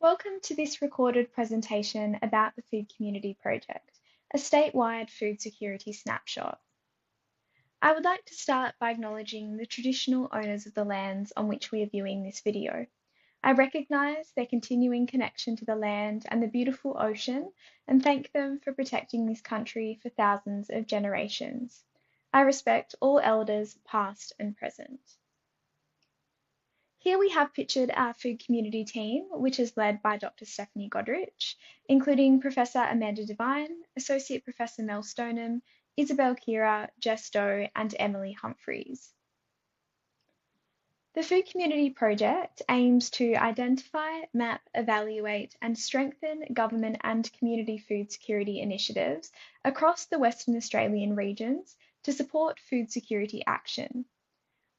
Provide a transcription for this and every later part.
Welcome to this recorded presentation about the Food Community Project, a statewide food security snapshot. I would like to start by acknowledging the traditional owners of the lands on which we are viewing this video. I recognise their continuing connection to the land and the beautiful ocean and thank them for protecting this country for thousands of generations. I respect all elders past and present. Here we have pictured our food community team, which is led by Dr. Stephanie Godrich, including Professor Amanda Devine, Associate Professor Mel Stoneham, Isabel Kira, Jess Doe, and Emily Humphreys. The Food Community Project aims to identify, map, evaluate, and strengthen government and community food security initiatives across the Western Australian regions to support food security action.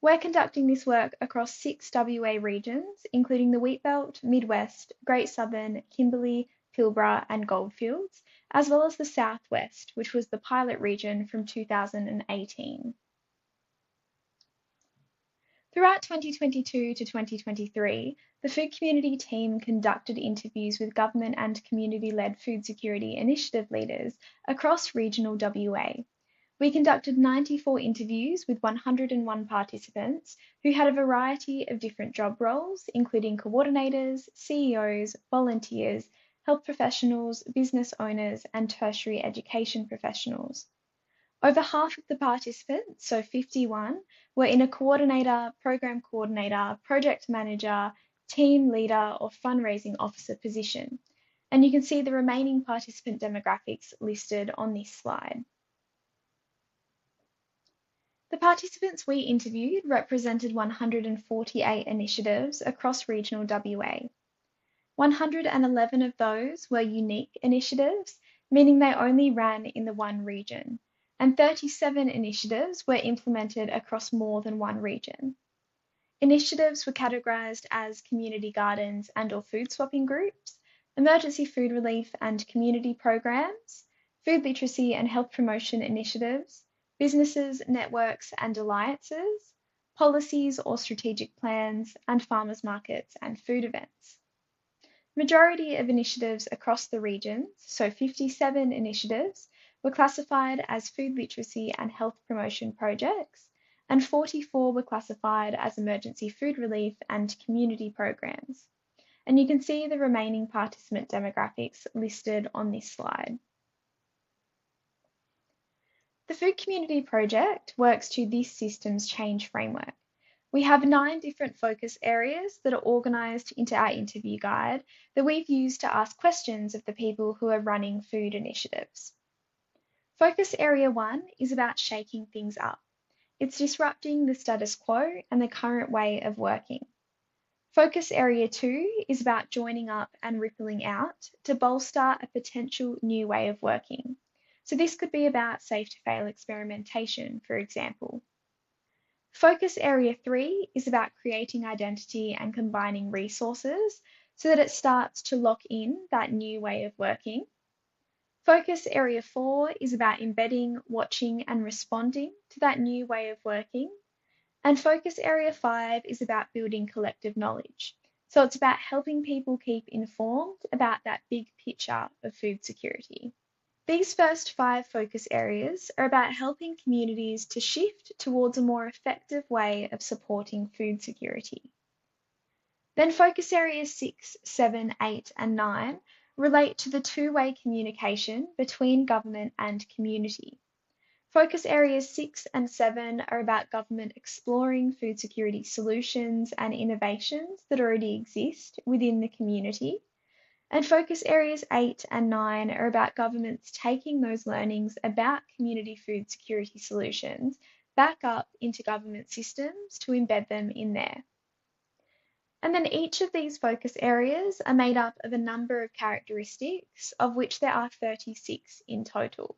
We're conducting this work across 6 WA regions, including the Wheatbelt, Midwest, Great Southern, Kimberley, Pilbara and Goldfields, as well as the Southwest, which was the pilot region from 2018. Throughout 2022 to 2023, the Food Community team conducted interviews with government and community-led food security initiative leaders across regional WA. We conducted 94 interviews with 101 participants who had a variety of different job roles, including coordinators, CEOs, volunteers, health professionals, business owners, and tertiary education professionals. Over half of the participants, so 51, were in a coordinator, program coordinator, project manager, team leader, or fundraising officer position. And you can see the remaining participant demographics listed on this slide. The participants we interviewed represented 148 initiatives across regional WA. 111 of those were unique initiatives, meaning they only ran in the one region, and 37 initiatives were implemented across more than one region. Initiatives were categorised as community gardens and/or food swapping groups, emergency food relief and community programs, food literacy and health promotion initiatives, businesses, networks and alliances, policies or strategic plans, and farmers markets and food events. Majority of initiatives across the regions, so 57 initiatives, were classified as food literacy and health promotion projects, and 44 were classified as emergency food relief and community programs. And you can see the remaining participant demographics listed on this slide. The Food Community Project works to this systems change framework. We have 9 different focus areas that are organised into our interview guide that we've used to ask questions of the people who are running food initiatives. Focus Area 1 is about shaking things up. It's disrupting the status quo and the current way of working. Focus Area 2 is about joining up and rippling out to bolster a potential new way of working. So this could be about safe-to-fail experimentation, for example. Focus Area 3 is about creating identity and combining resources so that it starts to lock in that new way of working. Focus Area 4 is about embedding, watching and responding to that new way of working. And Focus Area 5 is about building collective knowledge. So it's about helping people keep informed about that big picture of food security. These first 5 focus areas are about helping communities to shift towards a more effective way of supporting food security. Then focus areas 6, 7, 8 and 9 relate to the two-way communication between government and community. Focus areas 6 and 7 are about government exploring food security solutions and innovations that already exist within the community. And focus areas 8 and 9 are about governments taking those learnings about community food security solutions back up into government systems to embed them in there. And then each of these focus areas are made up of a number of characteristics, of which there are 36 in total.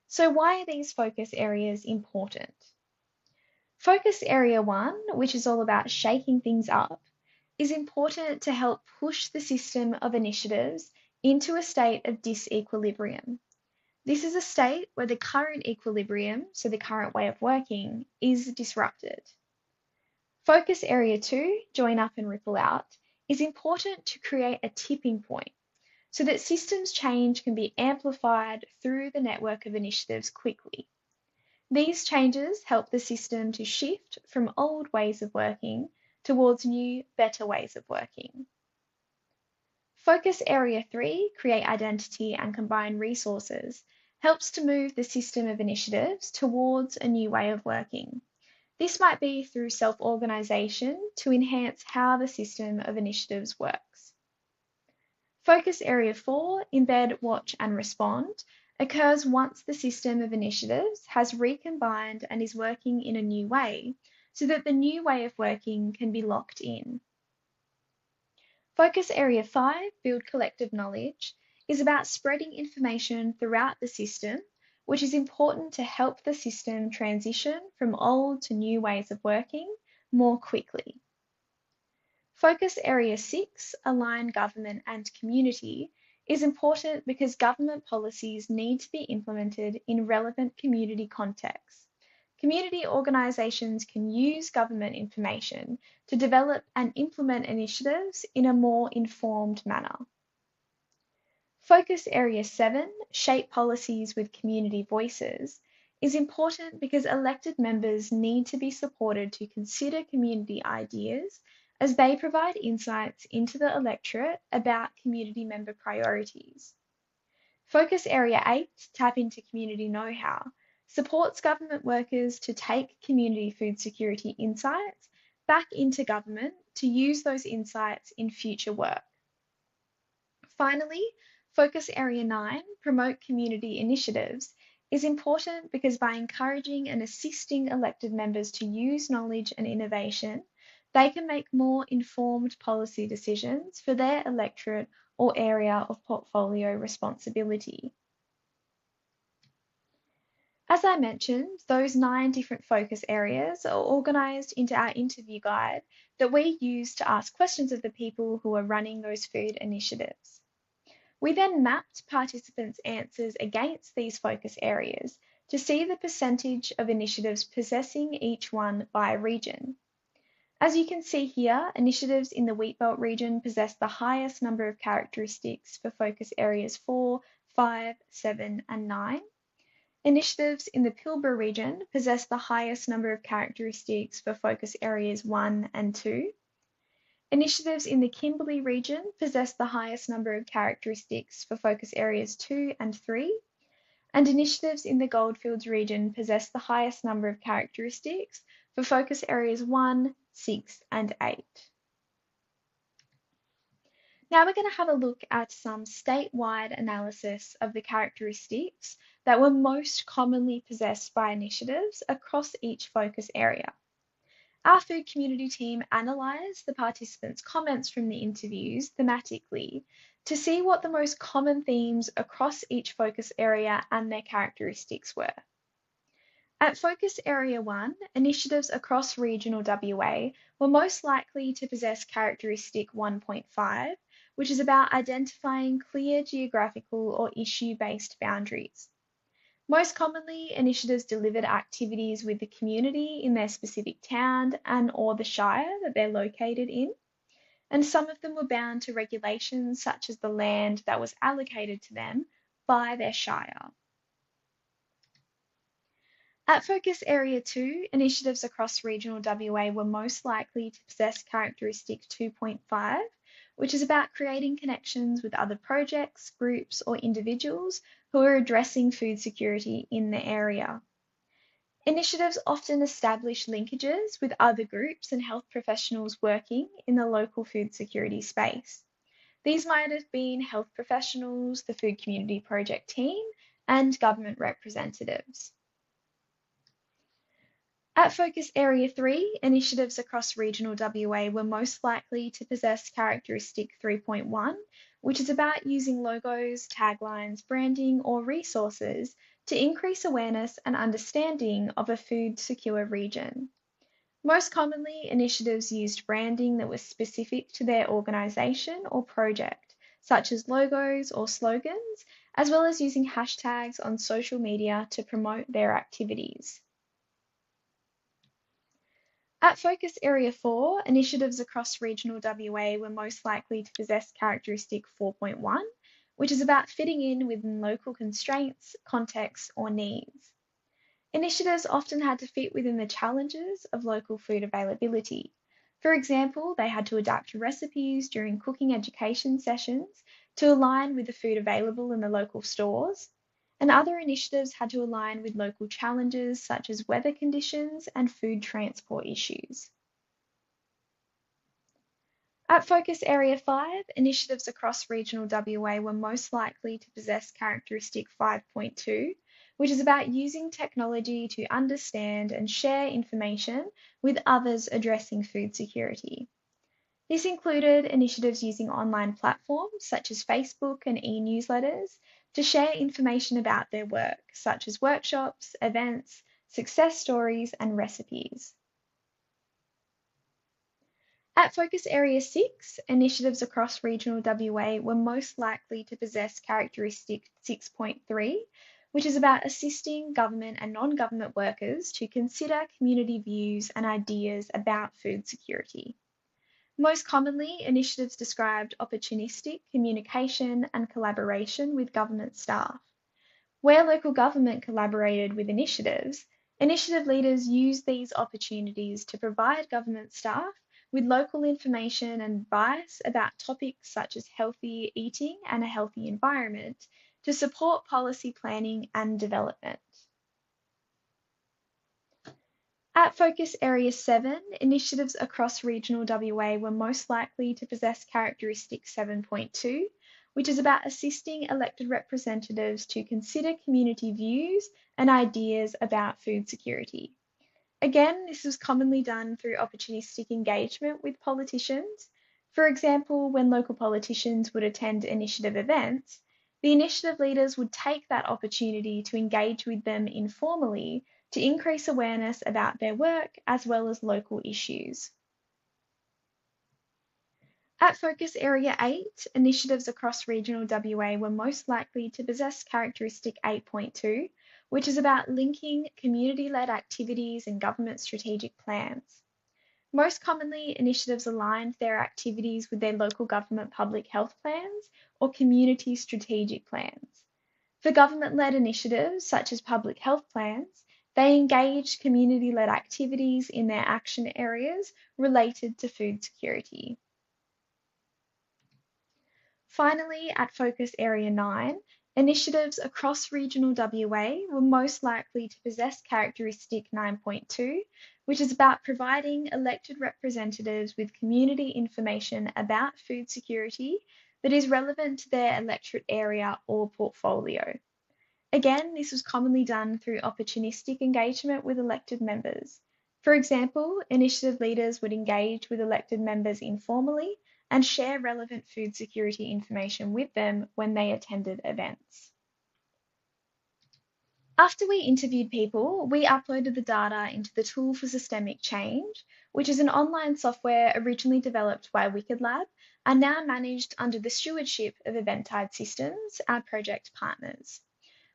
So why are these focus areas important? Focus Area 1, which is all about shaking things up, is important to help push the system of initiatives into a state of disequilibrium. This is a state where the current equilibrium, so the current way of working, is disrupted. Focus Area 2, Join Up and Ripple Out, is important to create a tipping point so that systems change can be amplified through the network of initiatives quickly. These changes help the system to shift from old ways of working towards new, better ways of working. Focus Area 3, Create Identity and Combine Resources, helps to move the system of initiatives towards a new way of working. This might be through self-organisation to enhance how the system of initiatives works. Focus Area 4, Embed, Watch and Respond, occurs once the system of initiatives has recombined and is working in a new way, so that the new way of working can be locked in. Focus Area 5, Build Collective Knowledge, is about spreading information throughout the system, which is important to help the system transition from old to new ways of working more quickly. Focus Area 6, Align Government and Community, is important because government policies need to be implemented in relevant community contexts. Community organisations can use government information to develop and implement initiatives in a more informed manner. Focus Area 7, Shape Policies with Community Voices, is important because elected members need to be supported to consider community ideas as they provide insights into the electorate about community member priorities. Focus Area 8, Tap into Community Know-how, supports government workers to take community food security insights back into government to use those insights in future work. Finally, Focus Area 9, Promote Community Initiatives, is important because by encouraging and assisting elected members to use knowledge and innovation, they can make more informed policy decisions for their electorate or area of portfolio responsibility. As I mentioned, those 9 different focus areas are organised into our interview guide that we use to ask questions of the people who are running those food initiatives. We then mapped participants' answers against these focus areas to see the percentage of initiatives possessing each one by region. As you can see here, initiatives in the Wheatbelt region possess the highest number of characteristics for focus areas 4, 5, 7 and 9. Initiatives in the Pilbara region possess the highest number of characteristics for focus areas 1 and 2. Initiatives in the Kimberley region possess the highest number of characteristics for focus areas 2 and 3. And initiatives in the Goldfields region possess the highest number of characteristics for focus areas 1, 6 and 8. Now we're going to have a look at some statewide analysis of the characteristics that were most commonly possessed by initiatives across each focus area. Our food community team analysed the participants' comments from the interviews thematically to see what the most common themes across each focus area and their characteristics were. At Focus Area 1, initiatives across regional WA were most likely to possess characteristic 1.5, which is about identifying clear geographical or issue-based boundaries. Most commonly, initiatives delivered activities with the community in their specific town and or the shire that they're located in, and some of them were bound to regulations such as the land that was allocated to them by their shire. At Focus Area 2, initiatives across regional WA were most likely to possess characteristic 2.5, which is about creating connections with other projects, groups or individuals who are addressing food security in the area. Initiatives often establish linkages with other groups and health professionals working in the local food security space. These might have been health professionals, the Food Community Project team, and government representatives. At Focus Area 3, initiatives across regional WA were most likely to possess characteristic 3.1, which is about using logos, taglines, branding, or resources to increase awareness and understanding of a food secure region. Most commonly, initiatives used branding that was specific to their organisation or project, such as logos or slogans, as well as using hashtags on social media to promote their activities. At Focus Area 4, initiatives across regional WA were most likely to possess characteristic 4.1, which is about fitting in within local constraints, contexts, or needs. Initiatives often had to fit within the challenges of local food availability. For example, they had to adapt recipes during cooking education sessions to align with the food available in the local stores, and other initiatives had to align with local challenges such as weather conditions and food transport issues. At Focus Area 5, initiatives across regional WA were most likely to possess characteristic 5.2, which is about using technology to understand and share information with others addressing food security. This included initiatives using online platforms such as Facebook and e-newsletters to share information about their work, such as workshops, events, success stories, and recipes. At Focus Area 6, initiatives across regional WA were most likely to possess characteristic 6.3, which is about assisting government and non-government workers to consider community views and ideas about food security. Most commonly, initiatives described opportunistic communication and collaboration with government staff. Where local government collaborated with initiatives, initiative leaders used these opportunities to provide government staff with local information and advice about topics such as healthy eating and a healthy environment to support policy planning and development. At Focus Area 7, initiatives across regional WA were most likely to possess characteristic 7.2, which is about assisting elected representatives to consider community views and ideas about food security. Again, this was commonly done through opportunistic engagement with politicians. For example, when local politicians would attend initiative events, the initiative leaders would take that opportunity to engage with them informally to increase awareness about their work as well as local issues. At Focus Area 8, initiatives across regional WA were most likely to possess characteristic 8.2, which is about linking community-led activities and government strategic plans. Most commonly, initiatives aligned their activities with their local government public health plans or community strategic plans. For government-led initiatives, such as public health plans, they engaged community-led activities in their action areas related to food security. Finally, at Focus Area 9, initiatives across regional WA were most likely to possess characteristic 9.2, which is about providing elected representatives with community information about food security that is relevant to their electorate area or portfolio. Again, this was commonly done through opportunistic engagement with elected members. For example, initiative leaders would engage with elected members informally and share relevant food security information with them when they attended events. After we interviewed people, we uploaded the data into the Tool for Systemic Change, which is an online software originally developed by Wicked Lab and now managed under the stewardship of Eventide Systems, our project partners.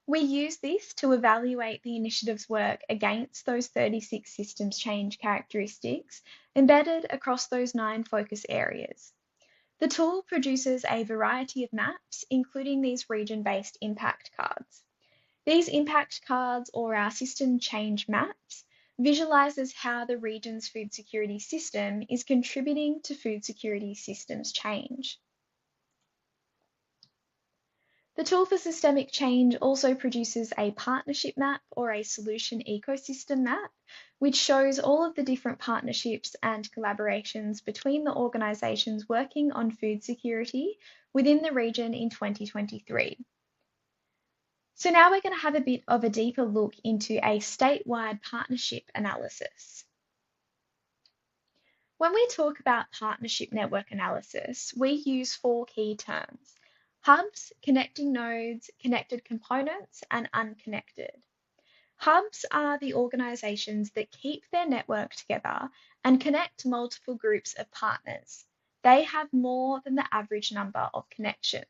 We use this to evaluate the initiative's work against those 36 systems change characteristics embedded across those 9 focus areas. The tool produces a variety of maps, including these region-based impact cards. These impact cards, or our system change maps, visualises how the region's food security system is contributing to food security systems change. The Tool for Systemic Change also produces a partnership map or a solution ecosystem map, which shows all of the different partnerships and collaborations between the organisations working on food security within the region in 2023. So now we're going to have a bit of a deeper look into a statewide partnership analysis. When we talk about partnership network analysis, we use 4 key terms: hubs, connecting nodes, connected components, and unconnected. Hubs are the organisations that keep their network together and connect multiple groups of partners. They have more than the average number of connections.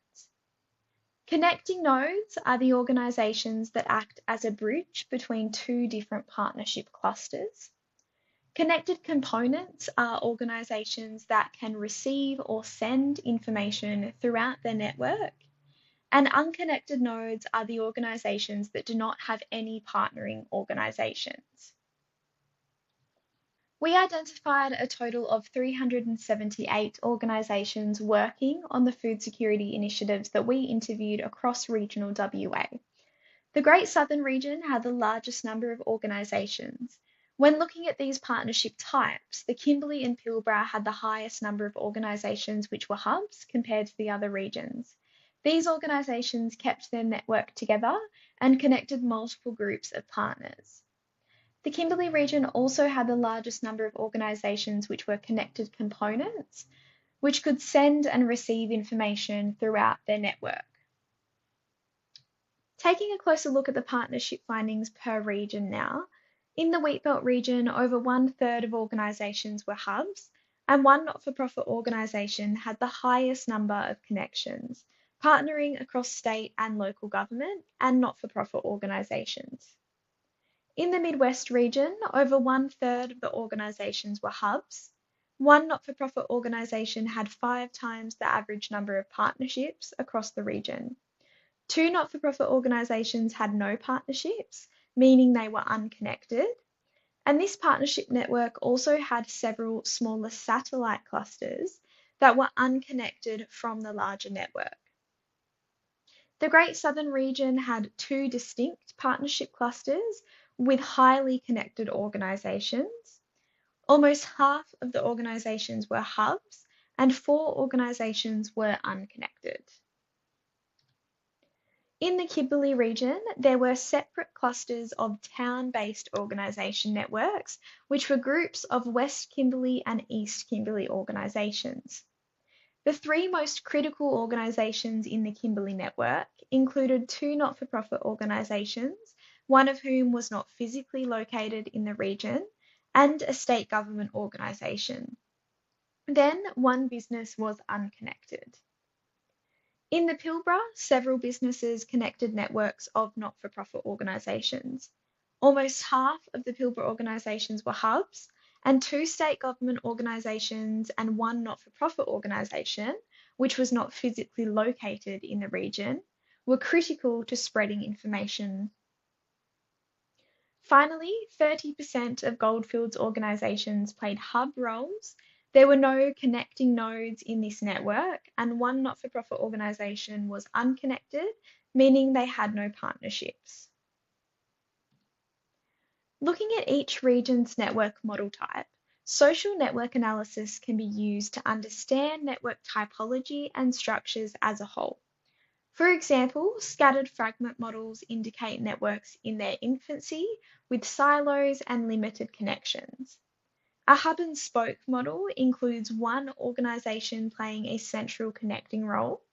Connecting nodes are the organisations that act as a bridge between 2 different partnership clusters. Connected components are organisations that can receive or send information throughout their network, and unconnected nodes are the organisations that do not have any partnering organisations. We identified a total of 378 organisations working on the food security initiatives that we interviewed across regional WA. The Great Southern region had the largest number of organisations. When looking at these partnership types, the Kimberley and Pilbara had the highest number of organisations which were hubs compared to the other regions. These organisations kept their network together and connected multiple groups of partners. The Kimberley region also had the largest number of organisations which were connected components, which could send and receive information throughout their network. Taking a closer look at the partnership findings per region now, in the Wheatbelt region, over 1/3 of organisations were hubs, and one not-for-profit organisation had the highest number of connections, partnering across state and local government and not-for-profit organisations. In the Midwest region, over 1/3 of the organisations were hubs. One not-for-profit organisation had 5 times the average number of partnerships across the region. 2 not-for-profit organisations had no partnerships, meaning they were unconnected. And this partnership network also had several smaller satellite clusters that were unconnected from the larger network. The Great Southern region had 2 distinct partnership clusters with highly connected organisations. Almost half of the organisations were hubs and 4 organisations were unconnected. In the Kimberley region, there were separate clusters of town-based organisation networks, which were groups of West Kimberley and East Kimberley organisations. The 3 most critical organisations in the Kimberley network included 2 not-for-profit organisations, one of whom was not physically located in the region, and a state government organisation. Then 1 business was unconnected. In the Pilbara, several businesses connected networks of not-for-profit organisations. Almost half of the Pilbara organisations were hubs, and 2 state government organisations and 1 not-for-profit organisation, which was not physically located in the region, were critical to spreading information. Finally, 30% of Goldfields organisations played hub roles. There were no connecting nodes in this network, and 1 not-for-profit organisation was unconnected, meaning they had no partnerships. Looking at each region's network model type, social network analysis can be used to understand network typology and structures as a whole. For example, scattered fragment models indicate networks in their infancy with silos and limited connections. A hub and spoke model includes one organisation playing a central connecting role.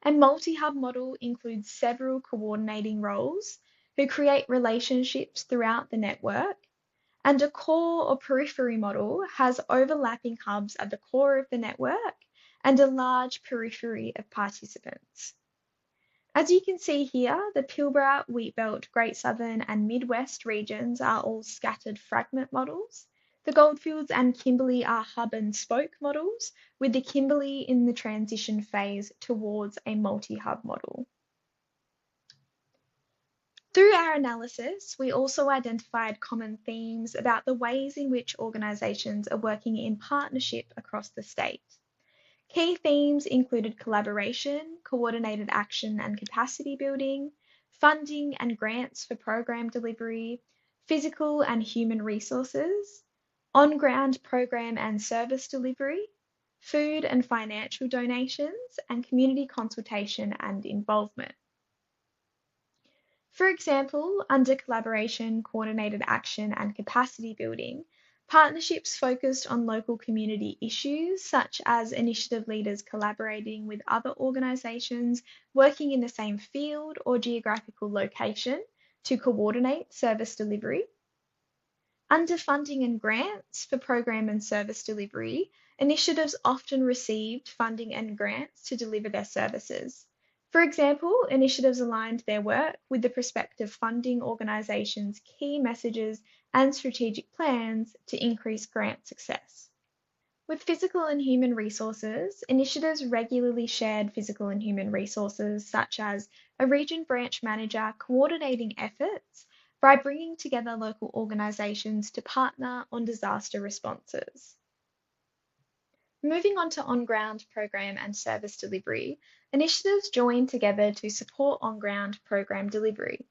A multi-hub model includes several coordinating roles who create relationships throughout the network. And a core or periphery model has overlapping hubs at the core of the network and a large periphery of participants. As you can see here, the Pilbara, Wheatbelt, Great Southern and Midwest regions are all scattered fragment models. The Goldfields and Kimberley are hub and spoke models, with the Kimberley in the transition phase towards a multi-hub model. Through our analysis, we also identified common themes about the ways in which organisations are working in partnership across the state. Key themes included collaboration, coordinated action and capacity building, funding and grants for program delivery, physical and human resources, on-ground program and service delivery, food and financial donations, and community consultation and involvement. For example, under collaboration, coordinated action and capacity building, partnerships focused on local community issues such as initiative leaders collaborating with other organisations working in the same field or geographical location to coordinate service delivery. Under funding and grants for program and service delivery, initiatives often received funding and grants to deliver their services. For example, initiatives aligned their work with the prospective funding organisation's key messages and strategic plans to increase grant success. With physical and human resources, initiatives regularly shared physical and human resources, such as a region branch manager coordinating efforts by bringing together local organisations to partner on disaster responses. Moving on to on-ground program and service delivery, initiatives join together to support on-ground program delivery.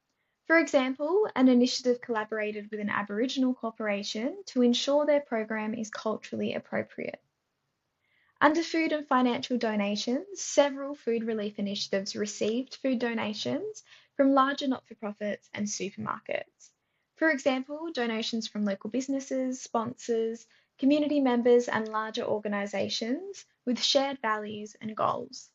For example, an initiative collaborated with an Aboriginal corporation to ensure their program is culturally appropriate. Under food and financial donations, several food relief initiatives received food donations from larger not-for-profits and supermarkets. For example, donations from local businesses, sponsors, community members, and larger organisations with shared values and goals.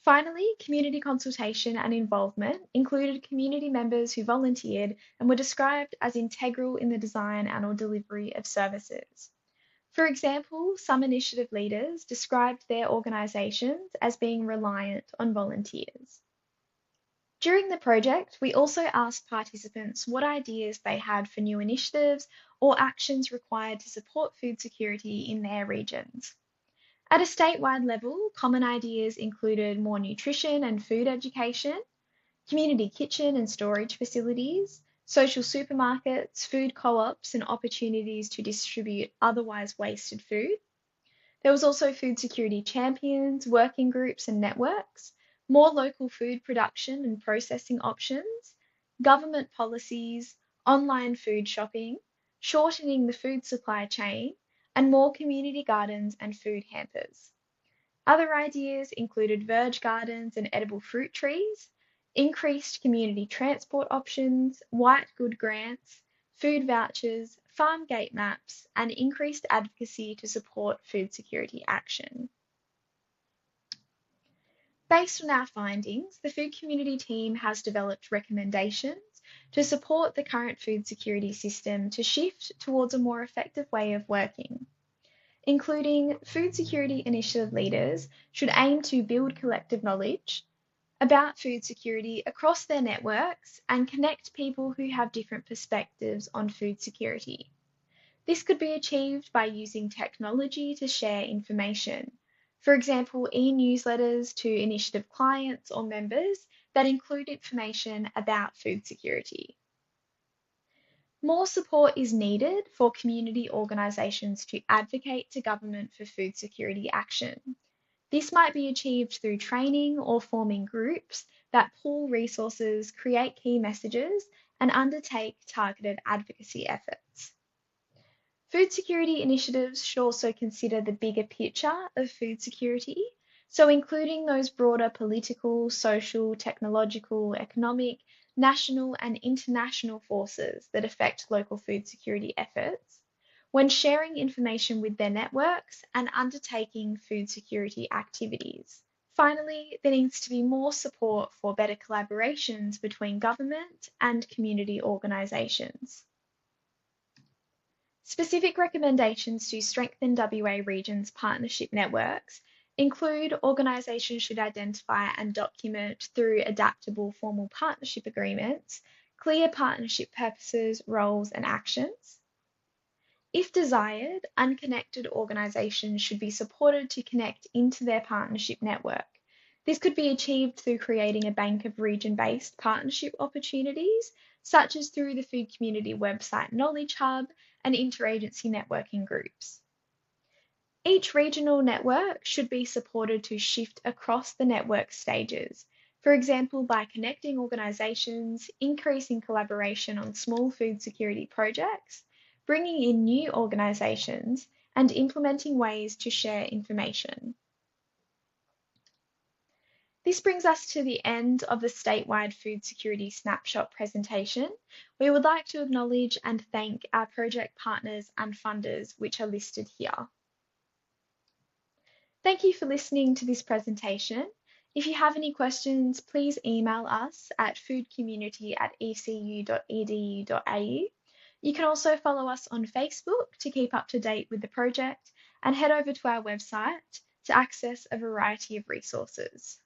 Finally, community consultation and involvement included community members who volunteered and were described as integral in the design and/or delivery of services. For example, some initiative leaders described their organisations as being reliant on volunteers. During the project, we also asked participants what ideas they had for new initiatives or actions required to support food security in their regions. At a statewide level, common ideas included more nutrition and food education, community kitchen and storage facilities, social supermarkets, food co-ops, and opportunities to distribute otherwise wasted food. There was also food security champions, working groups and networks, more local food production and processing options, government policies, online food shopping, shortening the food supply chain, and more community gardens and food hampers. Other ideas included verge gardens and edible fruit trees, increased community transport options, white good grants, food vouchers, farm gate maps, and increased advocacy to support food security action. Based on our findings, the food community team has developed recommendations to support the current food security system to shift towards a more effective way of working, including food security initiative leaders should aim to build collective knowledge about food security across their networks and connect people who have different perspectives on food security. This could be achieved by using technology to share information. For example, e-newsletters to initiative clients or members that include information about food security. More support is needed for community organisations to advocate to government for food security action. This might be achieved through training or forming groups that pool resources, create key messages, and undertake targeted advocacy efforts. Food security initiatives should also consider the bigger picture of food security, so including those broader political, social, technological, economic, national, and international forces that affect local food security efforts when sharing information with their networks and undertaking food security activities. Finally, there needs to be more support for better collaborations between government and community organisations. Specific recommendations to strengthen WA Region's partnership networks include organisations should identify and document through adaptable formal partnership agreements clear partnership purposes, roles and actions. If desired, unconnected organisations should be supported to connect into their partnership network. This could be achieved through creating a bank of region-based partnership opportunities, such as through the Food Community website Knowledge Hub and interagency networking groups. Each regional network should be supported to shift across the network stages, for example, by connecting organisations, increasing collaboration on small food security projects, bringing in new organisations, and implementing ways to share information. This brings us to the end of the statewide food security snapshot presentation. We would like to acknowledge and thank our project partners and funders, which are listed here. Thank you for listening to this presentation. If you have any questions, please email us at foodcommunity@ecu.edu.au. You can also follow us on Facebook to keep up to date with the project and head over to our website to access a variety of resources.